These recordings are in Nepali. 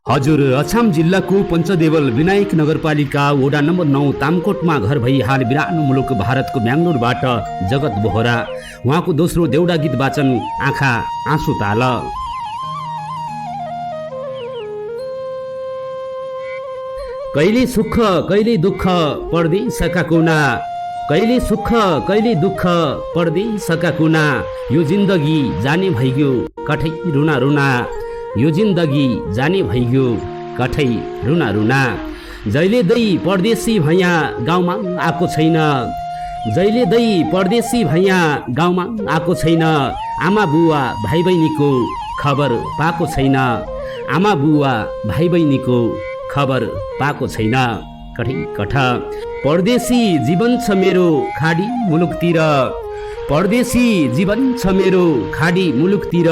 हजुर, अछाम जिल्लाको पञ्चदेवल विनायक नगरपालिका वडा नम्बर 9 तामकोटमा घर भई हाल बिरानो मुलुक भारतको म्याङ्गलोरबाट जगत बोहरा। उहाँको दोस्रो देउडा गीत वाचन आँखा आँसु ताल। कहिले सुख कहिले दुःख परदेशका कुना, कहिले सुख कहिले दुःख परदेशका कुना, यो जिन्दगी जाने भइगयो कठै रुना रुना, यो जिन्दगी जाने भइगयो कठै रुना रुना। जहिले दै परदेशी भैया गाउँमा आएको छैन, जहिले दै परदेशी भैया गाउँमा आएको छैन, आमा बुवा भाइ बहिनीको खबर पाएको छैन, आमा बुवा भाइ बहिनीको खबर पाएको छैन कठै कठ। परदेशी जीवन छ मेरो खाडी मुलुकतिर, परदेशी जीवन छ मेरो खाडी मुलुकतिर,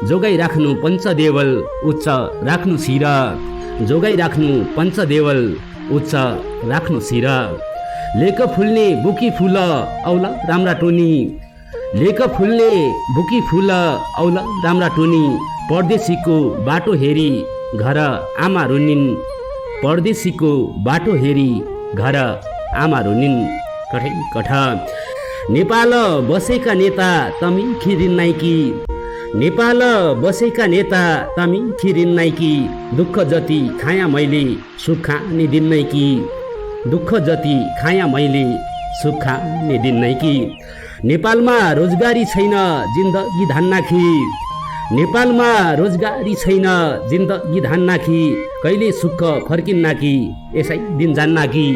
जोगाइ राख्नु पञ्चदेवल उच्च राख्नु शिर, जोगाइ राख्नु पञ्चदेवल उच्च राख्नु शिर। लेक फुल्ने बुकी फुल औला राम्रा टोनी, लेक फुल्ने बुकी फुल औला राम्रा टोनी, परदेशीको बाटो हेरी घर आमा रुनिन्, परदेशीको बाटो हेरी घर आमा रुनिन् कठै कठ। नेपाल बसेका नेता तमी खिरिन नाइकी, नेपाल बसेका नेता तमी खिरिन नाइकी, दुःख जति खाया मैले सुख खाने दिन नै कि, दुःख जति खाया मैले सुख खाने दिन नै कि। नेपालमा रोजगारी छैन जिन्दगी धान्नाखी, नेपालमा रोजगारी छैन जिन्दगी धान्नाखी, कहिले सुख फर्किन्ना कि यसै दिन जान्ना कि,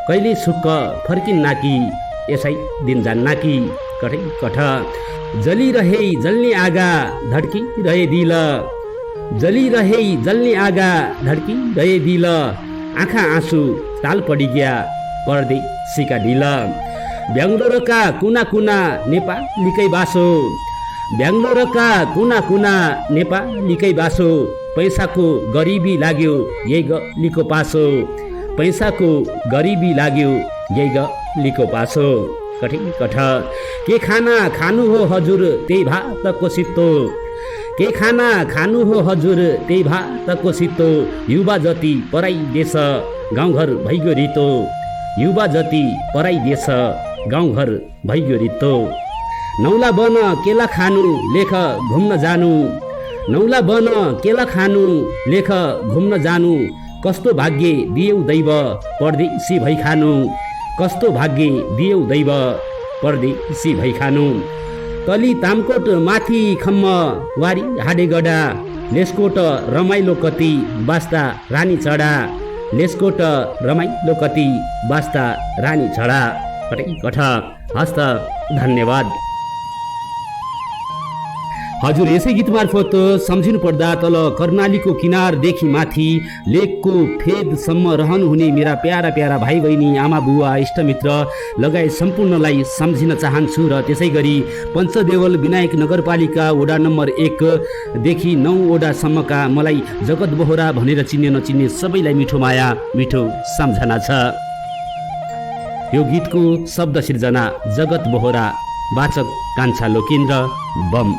कहिले सुख फर्किन्ना कि यसै दिन जान्ना कि कठै कठ। जलिरहे जल्ने आगा धड्की रहे दिल, जलिरहे जल्ने आगा धड्की रहे दिल, आँखा आँसु ताल पडी गया परदेशीका ढिल। बेङ्गलोरका कुना कुना नेपालीकै बासो, बेङ्गलोरका कुना कुना नेपालीकै बासो, पैसाको गरिबी लाग्यो यही गलीको पासो, पैसाको गरिबी लाग्यो यही गलीको पासो कठै कठ। के खाना खानु हो हजुर त्यही भातको सित्तो, के खाना खानु हो हजुर त्यही भातको सित्तो, युवा जति पराई देश गाउँघर भइगयो रितो, युवा जति पराई देश गाउँघर भइगयो रितो। नौला बन केला खानु लेख घुम्न जानु, नौला बन केला खानु लेख घुम्न जानु, कस्तो भाग्य दियौ दैव परदेशी भई खानु, कस्तो भाग्य दियौ दैव परदेशी भई खानु। तली तामकोट माथि खम्म वारी हाडे गडा, लेसकोट रमाइलो कति बास्ता रानी चढा, लेसकोट रमाइलो कति बास्ता रानी चढा कठै कठ। हस्त धन्यवाद। हजुर, यसै गीत मार्फत सम्झिनु पर्दा तल कर्णालीको किनारदेखि माथि लेकको फेदसम्म रहनुहुने मेरा प्यारा प्यारा भाइ बहिनी आमा बुवा इष्टमित्र लगायत सम्पूर्णलाई सम्झिन चाहन्छु। र त्यसै गरी पञ्चदेवल विनायक नगरपालिका वडा नम्बर 1 देखि 9 वडासम्मका मलाई जगत बोहरा भनेर चिन्ने नचिन्ने सबैलाई मिठो माया मिठो सम्झना छ। यो गीतको शब्द सिर्जना जगत बोहरा, वाचक कान्छा लोकेन्द्र बम।